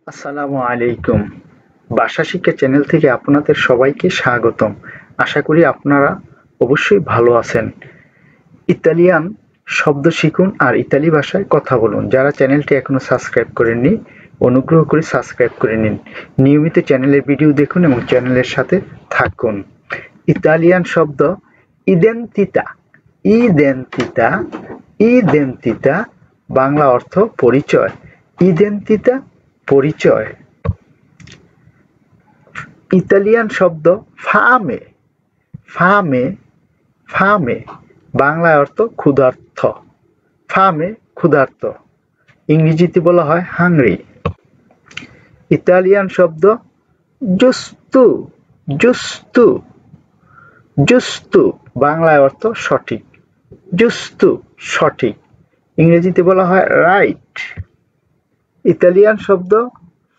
আসসালামু আলাইকুম। ভাষা শিক্ষা চ্যানেল থেকে আপনাদের সবাইকে স্বাগতম। আশা করি আপনারা অবশ্যই ভালো আছেন। ইতালিয়ান শব্দ শিখুন আর ইতালি ভাষায় কথা বলুন। যারা চ্যানেলটি এখনো সাবস্ক্রাইব করেননি, অনুগ্রহ করে সাবস্ক্রাইব করে নিন। নিয়মিত চ্যানেলের ভিডিও দেখুন এবং চ্যানেলের সাথে থাকুন। ইতালিয়ান শব্দ ইদেন্তিতা, ইদেন্তিতা, ইদেন্তিতা, বাংলা অর্থ পরিচয়। ইদেন্তিতা পরিচয়। ইতালিয়ান শব্দ ফামে, ফামে, ফামে, বাংলায় অর্থ ক্ষুধার্ত। ফামে ক্ষুধার্ত, ইংরেজিতে বলা হয় হাংরি। ইতালিয়ান শব্দ জুস্তু, জুস্তু, জুস্তু, বাংলায় অর্থ সঠিক। জুস্তু সঠিক, ইংরেজিতে বলা হয় রাইট। ইতালিয়ান শব্দ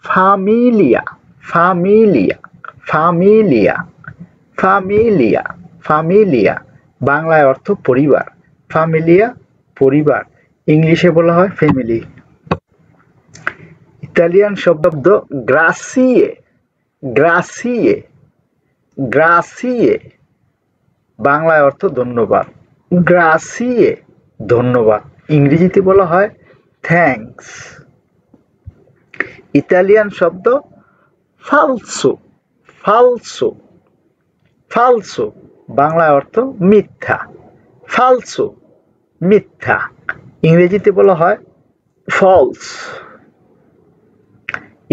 Familia, Familia, Familia, Familia, Familia, বাংলায় অর্থ পরিবার। ফামিলিয়া পরিবার, ইংলিশে বলা হয় ফ্যামিলি। ইতালিয়ান শব্দ গ্রাসিয়ে, গ্রাসিয়ে, গ্রাসিয়ে, বাংলায় অর্থ ধন্যবাদ। গ্রাসিয়ে ধন্যবাদ, ইংরেজিতে বলা হয় থ্যাঙ্কস। ইতালিয়ান শব্দ ফালসো, ফালসো, ফালসো, বাংলায় অর্থ মিথ্যা। ফালসো মিথ্যা, ইংরেজিতে বলা হয় ফলস।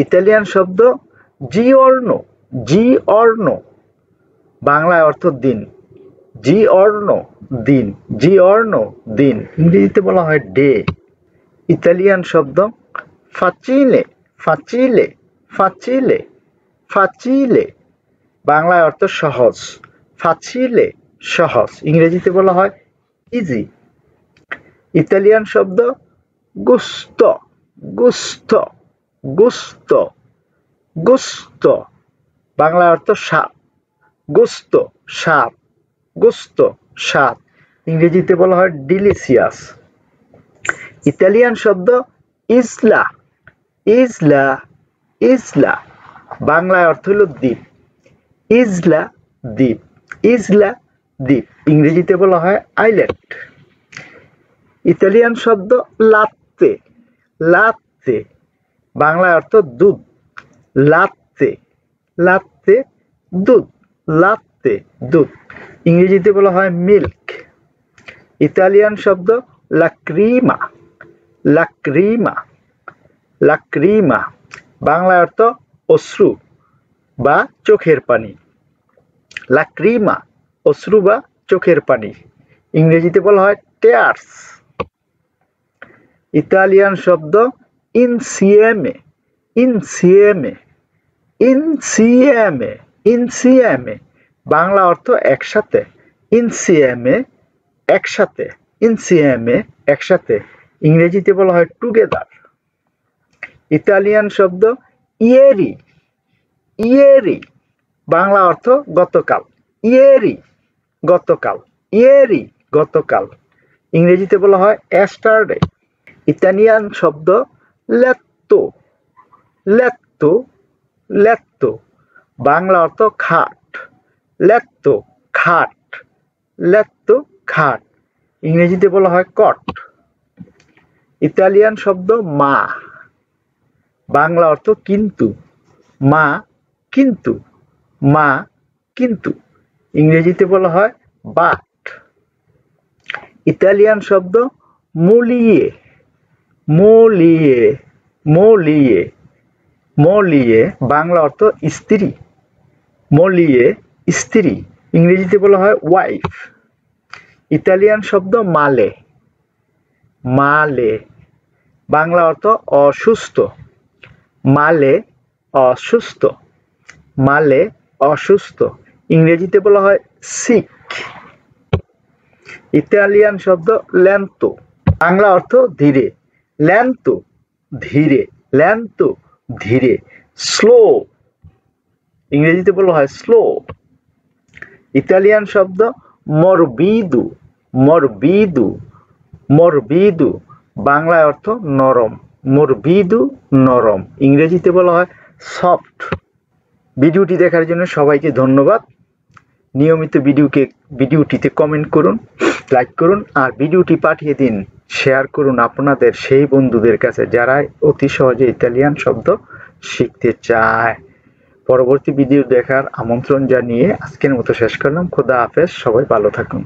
ইতালিয়ান শব্দ জিওর্নো, জিওর্নো, বাংলায় অর্থ দিন। জিওর্নো দিন, জিওর্নো দিন, ইংরেজিতে বলা হয় ডে। ইতালিয়ান শব্দ ফাচিলে, ফাচিলে, ফাচিলে, ফাচিলে, বাংলায় অর্থ সহজ। ফাচিলে সহজ, ইংরেজিতে বলা হয় ইজি। ইতালিয়ান শব্দ গুস্তো, গুস্তো, গুস্তো, গুস্তো, বাংলায় অর্থ স্বাদ। গুস্তো স্বাদ, গুস্তো স্বাদ, ইংরেজিতে বলা হয় ডিলিশিয়াস। ইতালিয়ান শব্দ ইসলা, ইসলা, ইসলা, বাংলায় অর্থ হল দ্বীপ। ইসলা দ্বীপ, ইসলা দ্বীপ, ইংরেজিতে বলা হয় আইল্যান্ড। ইতালিয়ান শব্দ লাত্তে, লাত্তে, বাংলায় অর্থ দুধ। লাত্তে, লাত্তে দুধ, লাত্তে দুধ, ইংরেজিতে বলা হয় মিল্ক। ইতালিয়ান শব্দ লাক্রিমা, লাক্রিমা, লাক্রিমা, বাংলায় অর্থ অশ্রু বা চোখের পানি। লাক্রিমা অশ্রু বা চোখের পানি, ইংরেজিতে বলা হয় টেয়ার্স। ইতালিয়ান শব্দ ইনসিয়েমে, ইনসিয়েমে, ইনসিয়েমে, ইনসিয়েমে, বাংলা অর্থ একসাথে। ইনসিয়েমে একসাথে, ইনসিয়েমে একসাথে, ইংরেজিতে বলা হয় টুগেদার। ইতালিয়ান শব্দ ইয়েরি, ইয়েরি, বাংলা অর্থ গতকাল। ইয়েরি গতকাল, ইয়েরি গতকাল, ইংরেজিতে বলা হয় এস্টারডে। ইতালিয়ান শব্দ লেত্তো, লেত্তো, লেত্তো, বাংলা অর্থ খাট। লেত্তো খাট, লেত্তো খাট, ইংরেজিতে বলা হয় কট। ইতালিয়ান শব্দ মা, বাংলা অর্থ কিন্তু। মা কিন্তু, মা কিন্তু, ইংরেজিতে বলা হয় বাট। ইতালিয়ান শব্দ মোলিয়ে, মোলিয়ে, মোলিয়ে, মোলিয়ে, বাংলা অর্থ স্ত্রী। মোলিয়ে স্ত্রী, ইংরেজিতে বলা হয় ওয়াইফ। ইতালিয়ান শব্দ মালে, মালে, বাংলা অর্থ অসুস্থ। মালে অসুস্থ, মালে অসুস্থ, ইংরেজিতে বলা হয় সিক। ইতালিয়ান শব্দ লেন্তো, বাংলা অর্থ ধীরে। লেন্তো ধীরে, লেন্তো ধীরে, স্লো, ইংরেজিতে বলা হয় স্লো। ইতালিয়ান শব্দ মরবিদু, মরবিদু, মরবিদু, বাংলায় অর্থ নরম। morbido নরম, ইংরেজিতে বলা হয় সফট। ভিডিওটি দেখার জন্য সবাইকে ধন্যবাদ। নিয়মিত ভিডিওটিতে কমেন্ট করুন, লাইক করুন আর ভিডিওটি পাঠিয়ে দিন, শেয়ার করুন আপনাদের সেই বন্ধুদের কাছে যারা অতি সহজে ইতালিয়ান শব্দ শিখতে চায়। পরবর্তী ভিডিও দেখার আমন্ত্রণ জানিয়ে আজকের মতো শেষ করলাম। খোদা হাফেজ, সবাই ভালো থাকুন।